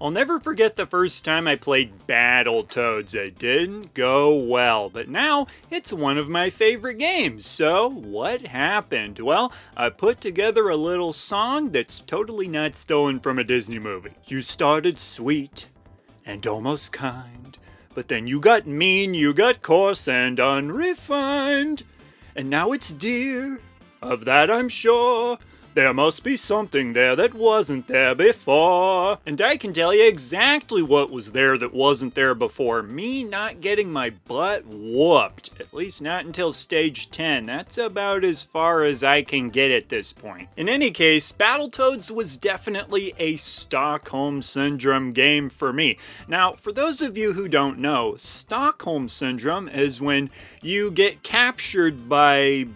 I'll never forget the first time I played Battletoads. It didn't go well, but now it's one of my favorite games. So, what happened? Well, I put together a little song that's totally not stolen from a Disney movie. You started sweet and almost kind, but then you got mean, you got coarse and unrefined. And now it's dear, of that I'm sure. There must be something there that wasn't there before. And I can tell you exactly what was there that wasn't there before. Me not getting my butt whooped. At least not until stage 10. That's about as far as I can get at this point. In any case, Battletoads was definitely a Stockholm Syndrome game for me. Now, for those of you who don't know, Stockholm Syndrome is when you get captured by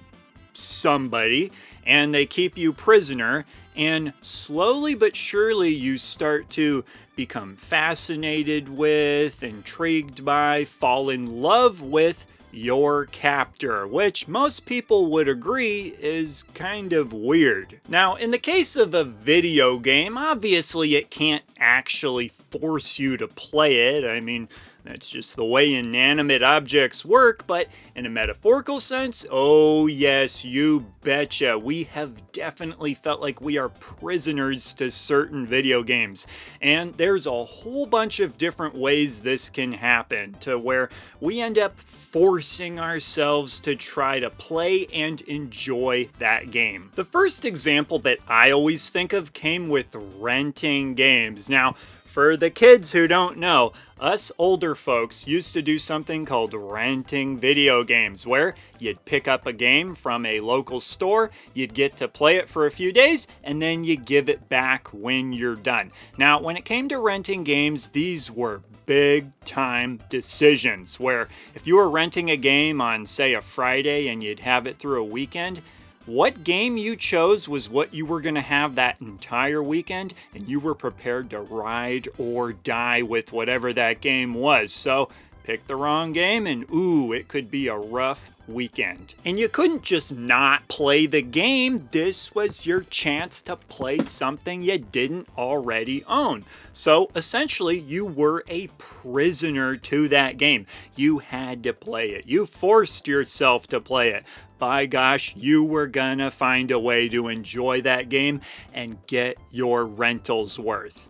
somebody and they keep you prisoner, and slowly but surely you start to become fascinated with, intrigued by, fall in love with your captor, which most people would agree is kind of weird. Now, in the case of a video game, obviously it can't actually force you to play it. I mean, that's just the way inanimate objects work, but in a metaphorical sense, oh yes, you betcha. We have definitely felt like we are prisoners to certain video games. And there's a whole bunch of different ways this can happen, to where we end up forcing ourselves to try to play and enjoy that game. The first example that I always think of came with renting games. Now, for the kids who don't know, us older folks used to do something called renting video games, where you'd pick up a game from a local store, you'd get to play it for a few days, and then you give it back when you're done. Now, when it came to renting games, these were big time decisions, where if you were renting a game on, say, a Friday and you'd have it through a weekend, what game you chose was what you were going to have that entire weekend, and you were prepared to ride or die with whatever that game was. So pick the wrong game and ooh, it could be a rough weekend. And you couldn't just not play the game. This was your chance to play something you didn't already own. So essentially, you were a prisoner to that game. You had to play it. You forced yourself to play it. By gosh, you were gonna find a way to enjoy that game and get your rental's worth,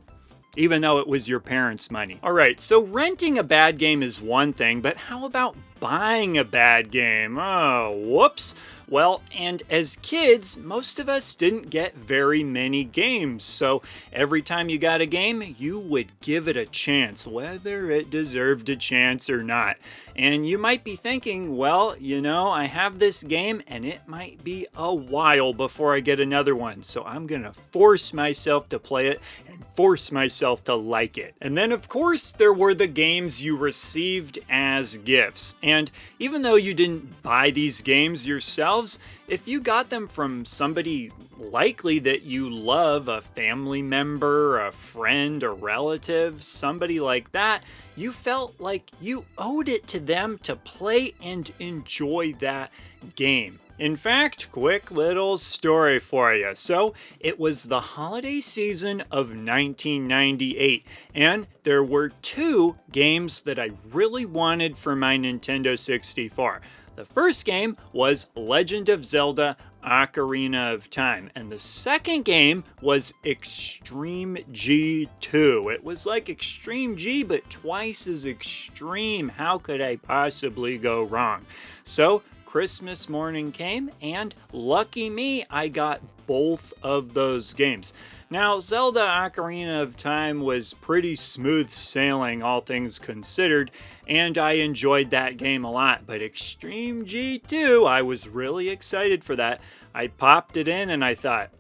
even though it was your parents' money. Alright, so renting a bad game is one thing, but how about buying a bad game? Oh, whoops. Well, and as kids, most of us didn't get very many games, so every time you got a game, you would give it a chance, whether it deserved a chance or not. And you might be thinking, well, you know, I have this game and it might be a while before I get another one, so I'm gonna force myself to play it and force myself to like it. And then, of course, there were the games you received as gifts. And even though you didn't buy these games yourselves, if you got them from somebody likely that you love, a family member, a friend, a relative, somebody like that, you felt like you owed it to them to play and enjoy that game. In fact, quick little story for you. So, it was the holiday season of 1998, and there were two games that I really wanted for my Nintendo 64. The first game was Legend of Zelda: Ocarina of Time, and the second game was Extreme G2. It was like Extreme G, but twice as extreme. How could I possibly go wrong? So, Christmas morning came, and lucky me, I got both of those games. Now, Zelda Ocarina of Time was pretty smooth sailing, all things considered, and I enjoyed that game a lot, but Extreme G2, I was really excited for that. I popped it in and I thought,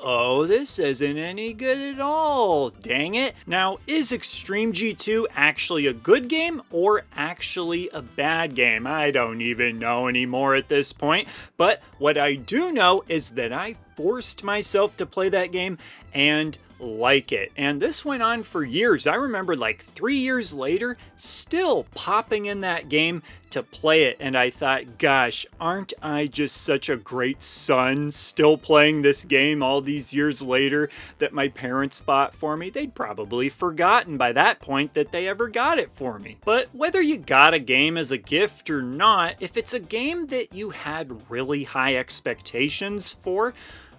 oh, this isn't any good at all, dang it. Now, is Extreme G2 actually a good game or actually a bad game? I don't even know anymore at this point, but what I do know is that I forced myself to play that game and like it. And this went on for years. I remember like 3 years later, still popping in that game to play it. And I thought, gosh, aren't I just such a great son still playing this game all these years later that my parents bought for me? They'd probably forgotten by that point that they ever got it for me. But whether you got a game as a gift or not, if it's a game that you had really high expectations for,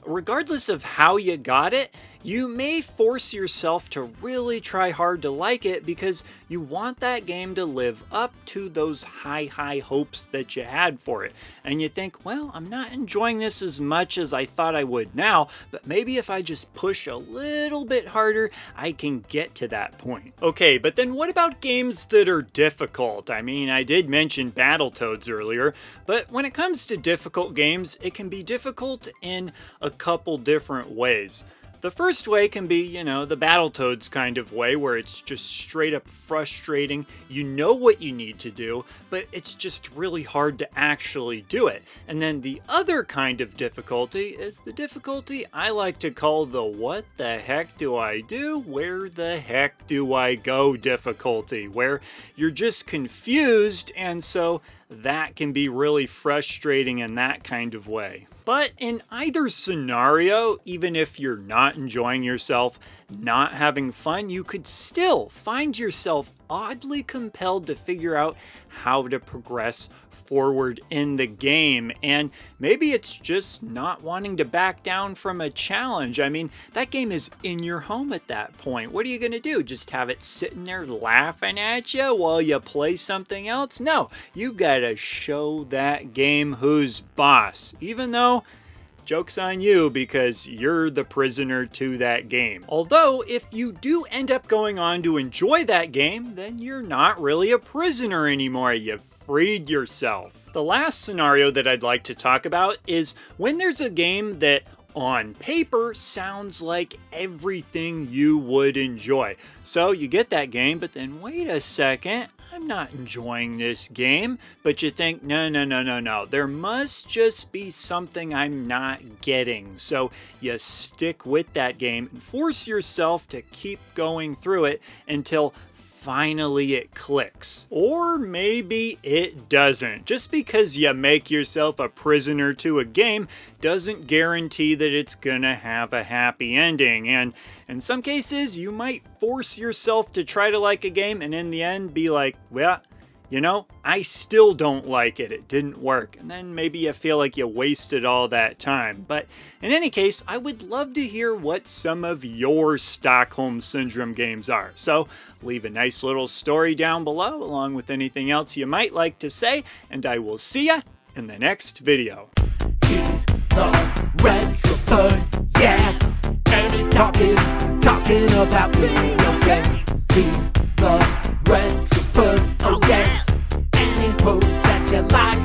regardless of how you got it, you may force yourself to really try hard to like it because you want that game to live up to those high hopes that you had for it. And you think, well, I'm not enjoying this as much as I thought I would now, but maybe if I just push a little bit harder, I can get to that point. Okay, but then what about games that are difficult? I mean, I did mention Battletoads earlier, but when it comes to difficult games, it can be difficult in a couple different ways. The first way can be, the Battletoads kind of way, where it's just straight up frustrating. You know what you need to do, but it's just really hard to actually do it. And then the other kind of difficulty is the difficulty I like to call the what the heck do I do? Where the heck do I go difficulty, where you're just confused, and so that can be really frustrating in that kind of way. But in either scenario, even if you're not enjoying yourself, not having fun, you could still find yourself oddly compelled to figure out how to progress forward in the game. And maybe it's just not wanting to back down from a challenge. I mean, that game is in your home at that point. What are you going to do? Just have it sitting there laughing at you while you play something else? No, you gotta show that game who's boss, even though joke's on you because you're the prisoner to that game. Although, if you do end up going on to enjoy that game, then you're not really a prisoner anymore. You've freed yourself. The last scenario that I'd like to talk about is when there's a game that on paper sounds like everything you would enjoy. So you get that game, but then wait a second, I'm not enjoying this game. But you think, no. There must just be something I'm not getting. So you stick with that game and force yourself to keep going through it until finally it clicks. Or maybe it doesn't. Just because you make yourself a prisoner to a game doesn't guarantee that it's gonna have a happy ending. And in some cases, you might force yourself to try to like a game and in the end be like, well, I still don't like it. It didn't work. And then maybe you feel like you wasted all that time. But in any case, I would love to hear what some of your Stockholm Syndrome games are. So leave a nice little story down below along with anything else you might like to say, and I will see ya in the next video. He's the retro bird, yeah, and he's talking about video games. He's the retro bird, oh yes, and he hopes that you like